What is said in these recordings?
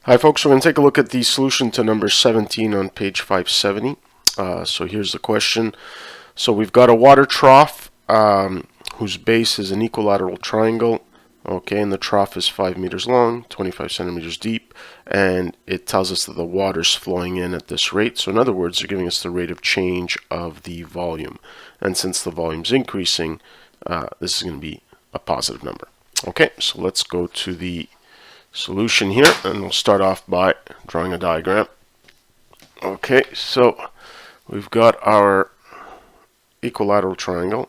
Hi folks, we're going to take a look at the solution to number 17 on page 570. So here's the question. So we've got a water trough whose base is an equilateral triangle. Okay, and the trough is 5 meters long, 25 centimeters deep, and it tells us that the water's flowing in at this rate. So in other words, they're giving us the rate of change of the volume. And since the volume's increasing, this is going to be a positive number. Okay, so let's go to the solution here, and we'll start off by drawing a diagram. Okay, so we've got our equilateral triangle.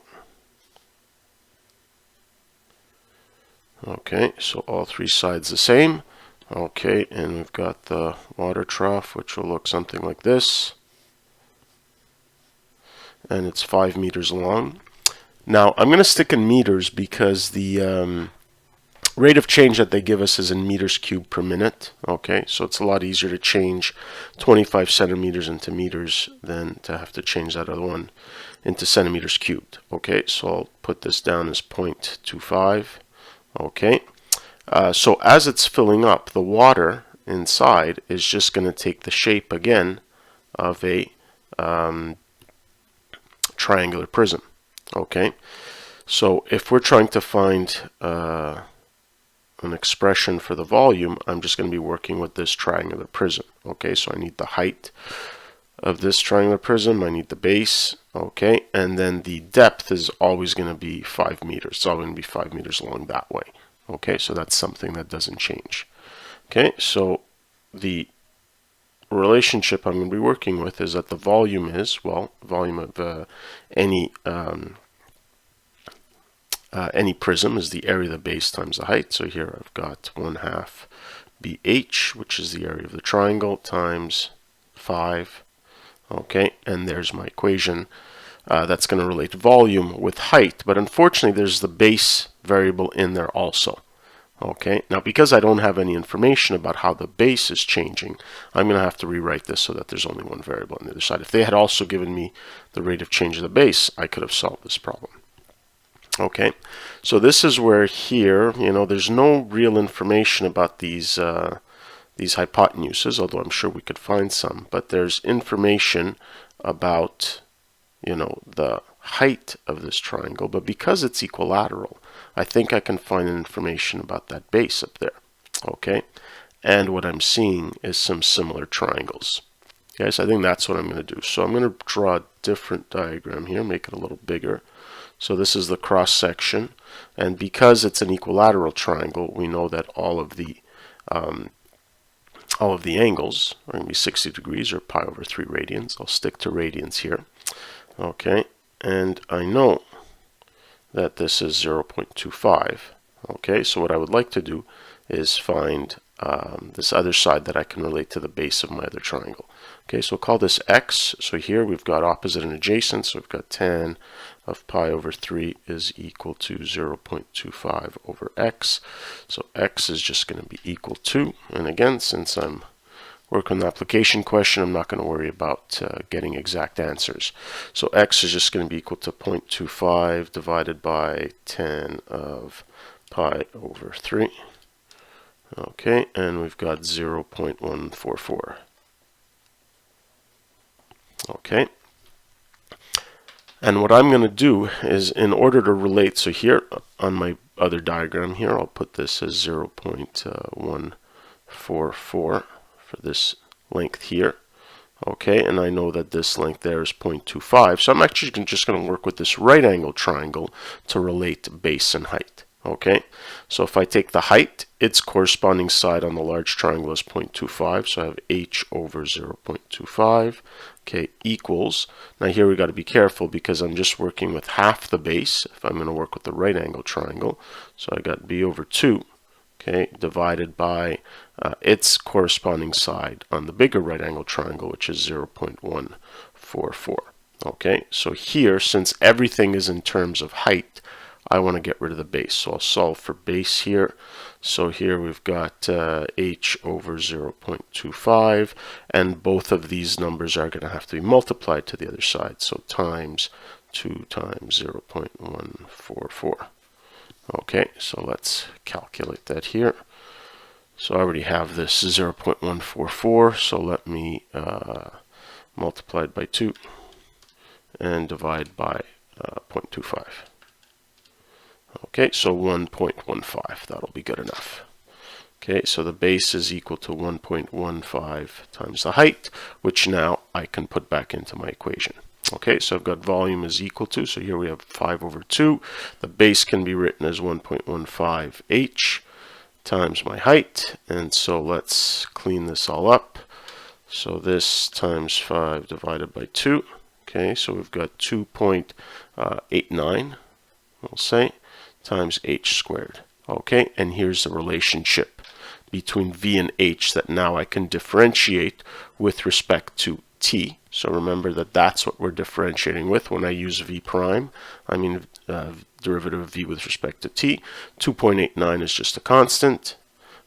Okay, so all three sides the same. Okay, and we've got the water trough, which will look something like this, and it's 5 meters long. Now I'm going to stick in meters because the rate of change that they give us is in meters cubed per minute. Okay, so it's a lot easier to change 25 centimeters into meters than to have to change that other one into centimeters cubed. Okay, so I'll put this down as 0.25. Okay, so as it's filling up, the water inside is just going to take the shape again of a triangular prism. Okay, so if we're trying to find an expression for the volume, I'm just going to be working with this triangular prism. Okay, so I need the height of this triangular prism, I need the base, okay, and then the depth is always going to be 5 meters. It's always going to be 5 meters long that way. Okay, so that's something that doesn't change. Okay, so the relationship I'm going to be working with is that the volume is, well, volume of any prism is the area of the base times the height. So here I've got 1/2 BH, which is the area of the triangle, times 5. Okay, and there's my equation. That's going to relate volume with height, but unfortunately there's the base variable in there also. Okay, now because I don't have any information about how the base is changing, I'm going to have to rewrite this so that there's only one variable on the other side. If they had also given me the rate of change of the base, I could have solved this problem. Okay, so this is where here, there's no real information about these hypotenuses, although I'm sure we could find some, but there's information about, the height of this triangle, but because it's equilateral, I think I can find information about that base up there. Okay, and what I'm seeing is some similar triangles. Okay, so I think that's what I'm going to do. So I'm going to draw a different diagram here, make it a little bigger. So this is the cross section, and because it's an equilateral triangle, we know that all of the angles are going to be 60 degrees or pi over 3 radians. I'll stick to radians here. Okay, and I know that this is 0.25. Okay, so what I would like to do is find this other side that I can relate to the base of my other triangle. Okay, so we'll call this x. So here we've got opposite and adjacent, so we've got tan of pi over 3 is equal to 0.25 over x. So x is just going to be equal to, and again, since I'm working on the application question, I'm not going to worry about getting exact answers. So x is just going to be equal to 0.25 divided by tan of pi over 3. Okay, and we've got 0.144. Okay, and what I'm going to do is, in order to relate, so here on my other diagram here, I'll put this as 0.144 for this length here. Okay, and I know that this length there is 0.25, so I'm actually just going to work with this right angle triangle to relate base and height. Okay, so if I take the height, its corresponding side on the large triangle is 0.25, so I have h over 0.25, okay, equals, now here we got to be careful because I'm just working with half the base if I'm going to work with the right angle triangle, so I got b over 2, okay, divided by its corresponding side on the bigger right angle triangle, which is 0.144. Okay, so here, since everything is in terms of height, I want to get rid of the base, so I'll solve for base here. So here we've got h over 0.25, and both of these numbers are going to have to be multiplied to the other side, so times 2 times 0.144. Okay, so let's calculate that here. So I already have this 0.144, so let me multiply it by 2 and divide by 0.25. Okay, so 1.15, that'll be good enough. Okay, so the base is equal to 1.15 times the height, which now I can put back into my equation. Okay, so I've got volume is equal to, so here we have 5 over 2. The base can be written as 1.15 h times my height, and so let's clean this all up. So this times 5 divided by 2. Okay, so we've got 2.89, we'll say, times h squared. Okay, and here's the relationship between v and h that now I can differentiate with respect to t. So remember that that's what we're differentiating with when I use v prime. I mean derivative of v with respect to t. 2.89 is just a constant.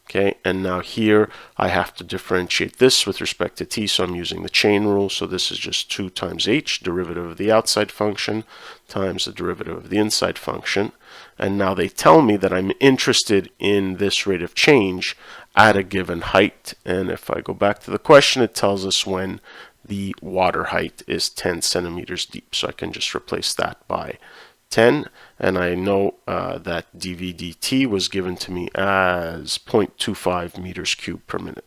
Okay, and now here I have to differentiate this with respect to t, so I'm using the chain rule. So this is just 2 times h, derivative of the outside function, times the derivative of the inside function. And now they tell me that I'm interested in this rate of change at a given height. And if I go back to the question, it tells us when the water height is 10 centimeters deep. So I can just replace that by 10, and I know that dV dt was given to me as 0.25 meters cubed per minute.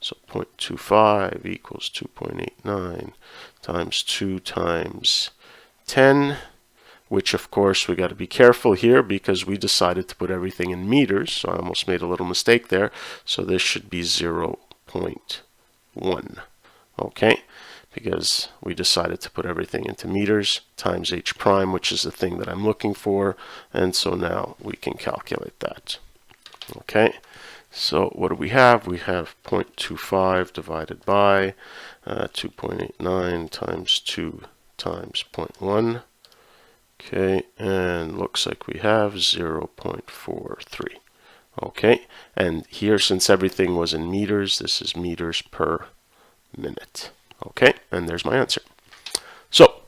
So 0.25 equals 2.89 times 2 times 10, which of course we got to be careful here because we decided to put everything in meters, so I almost made a little mistake there. So this should be 0.1, okay? Because we decided to put everything into meters, times h prime, which is the thing that I'm looking for, and so now we can calculate that. Okay, so what do we have? We have 0.25 divided by 2.89 times 2 times 0.1. Okay, and looks like we have 0.43. Okay, and here, since everything was in meters, this is meters per minute. Okay, and there's my answer. So,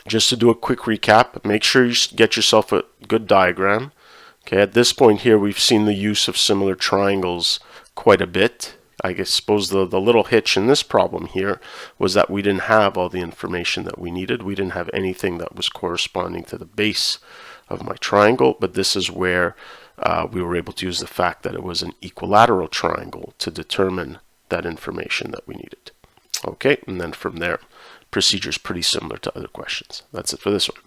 just to do a quick recap, make sure you get yourself a good diagram. Okay, at this point here, we've seen the use of similar triangles quite a bit. I suppose the little hitch in this problem here was that we didn't have all the information that we needed. We didn't have anything that was corresponding to the base of my triangle, but this is where we were able to use the fact that it was an equilateral triangle to determine that information that we needed. Okay, and then from there, procedure is pretty similar to other questions. That's it for this one.